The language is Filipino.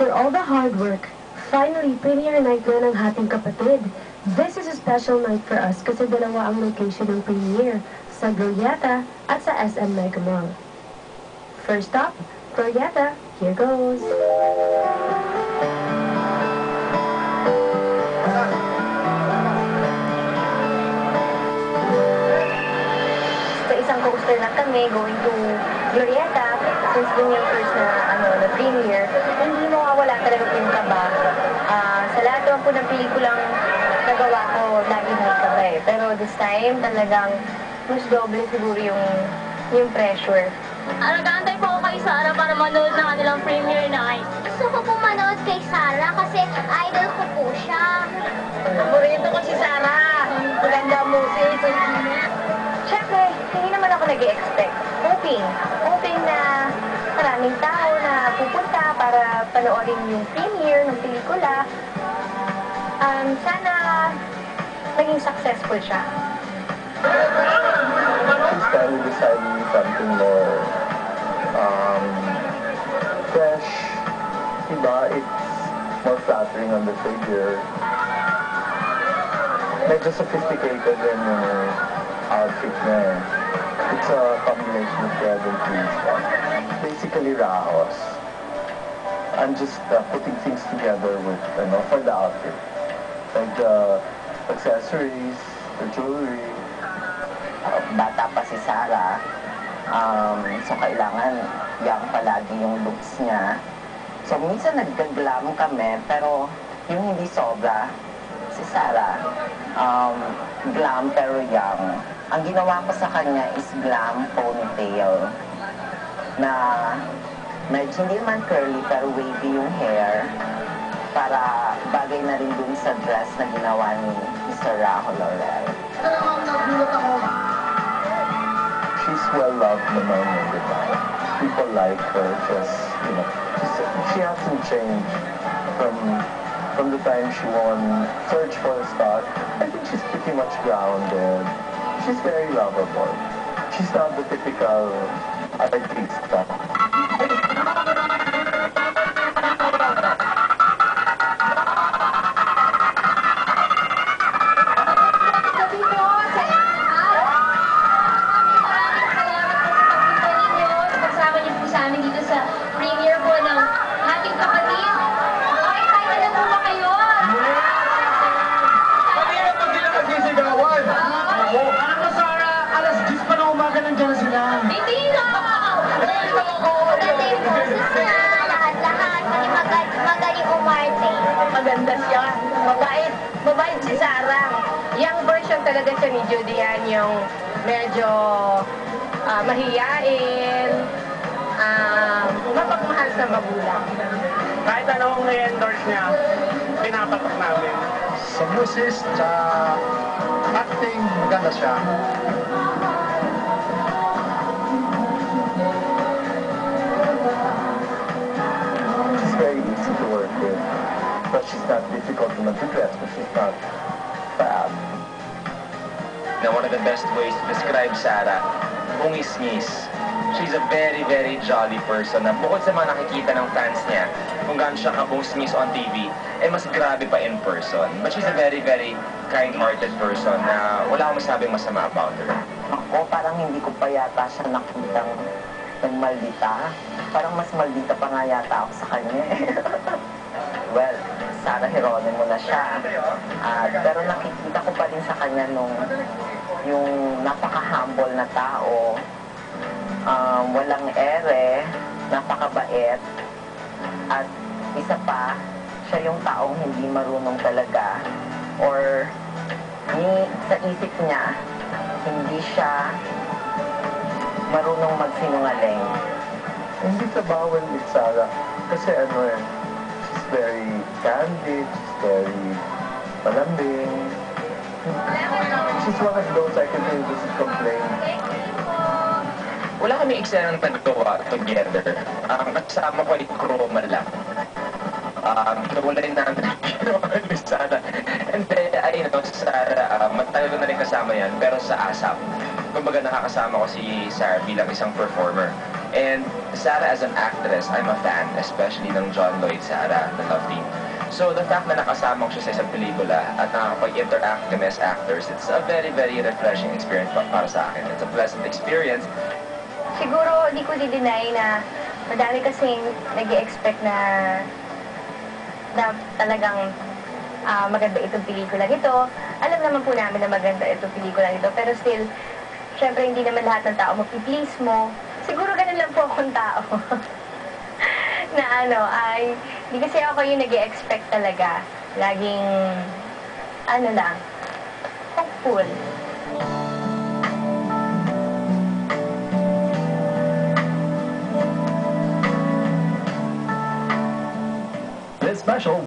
After all the hard work, finally, premiere night na ng Hating Kapatid. This is a special night for us kasi dalawa ang location ng premiere, sa Glorieta at sa SM Mega Mall. First up, Glorieta, here goes! Sa isang coaster lang kami going to Glorieta, since dun yung first na premiere, hindi mawawala talaga po yung kaba. Sa lahat naman po ng pelikulang nagawa ko, lagi may kaba eh. Pero this time, talagang mas doble siguro yung pressure. Nag-aantay po ako kay Sarah para manood ng kanilang premiere night. Gusto ko po manood kay Sarah kasi idol ko po siya. Paborito ko si Sarah. Maganda ang music. Siyempre, hindi naman ako nag-i-expect. Hoping na maraming tao na pupunta para panoorin yung premiere ng pelikula. Sana maging successful siya. She's finally deciding something more fresh, diba? It's more flattering on the figure. Medyo sophisticated in yung outfit niya eh. It's a combination of red and green stuff. Basically, rahos. I'm just putting things together with, for the outfit. Like the accessories, the jewelry. Bata pa si Sarah, so kailangan young palagi yung looks niya. So minsan nag-glam kami, pero yung hindi sobra, si Sarah, glam pero young. Ang ginawa ko sa kanya is glam ponytail na medyo hindi naman curly pero wavy yung hair para bagay na rin dun sa dress na ginawa ni Mr. Rajo Laurel. She's well-loved naman yun, diba? People like her, just, she hasn't changed from the time she won Search for a Star. I think she's pretty much grounded. She's very lovable. She's not the typical artista. Maganda siya. Mabait si Sarah. Young version talaga siya ni Judy Ann, yung medyo mahiyain, mapagmahal sa magulang. Kahit anong i-endorse niya, pinapatok namin. Sa busis, sa acting, maganda siya. She's very easy to work with. But she's not difficult to dress, but she's not fab. Now, one of the best ways to describe Sarah, bungis-ngis. She's a very, very jolly person na bukod sa mga nakikita ng fans niya, kung gaano siya kabungis-ngis on TV, mas grabe pa in person. But she's a very, very kind-hearted person na wala akong masabing masama about her. Ako, parang hindi ko pa yata siya nakitang maldita. Parang mas maldita pa nga yata ako sa kanya eh. Well, Sarah Geronimo na siya. Pero nakikita ko pa rin sa kanya yung napaka-humble na tao, walang ere, napakabait, at isa pa, siya yung taong hindi marunong talaga or sa isip niya, hindi siya marunong magsinungaling. Hindi ka bawal with Sarah. Kasi she's very candid, she's very malambing. She's one of those I can hear doesn't complain. Wala kami eksenang naggawa together. Kasama ko ay Chroma lang. Wala rin namin ginawa ni Sarah. And then, Sarah, matagal ko na rin kasama yan, pero sa ASAP. Kumbaga nakakasama ko si Sarah bilang isang performer. And Sarah as an actress, I'm a fan, especially ng John Lloyd Sarah, the Love Team. So the fact na nakasama ko siya sa isang pelikula at nakakapag-interact kami as actors, it's a very, very refreshing experience para sa akin. It's a pleasant experience. Siguro, di ko di-deny na madami kasing nag-i-expect na talagang maganda itong pelikula nito. Alam naman po namin na maganda itong pelikula nito, pero still, syempre hindi naman lahat ng tao magpi-please mo. Siguro ganun lang po akong tao. Na ay, di kasi ako yung nag-i-expect talaga. Laging, lang, hopeful. This special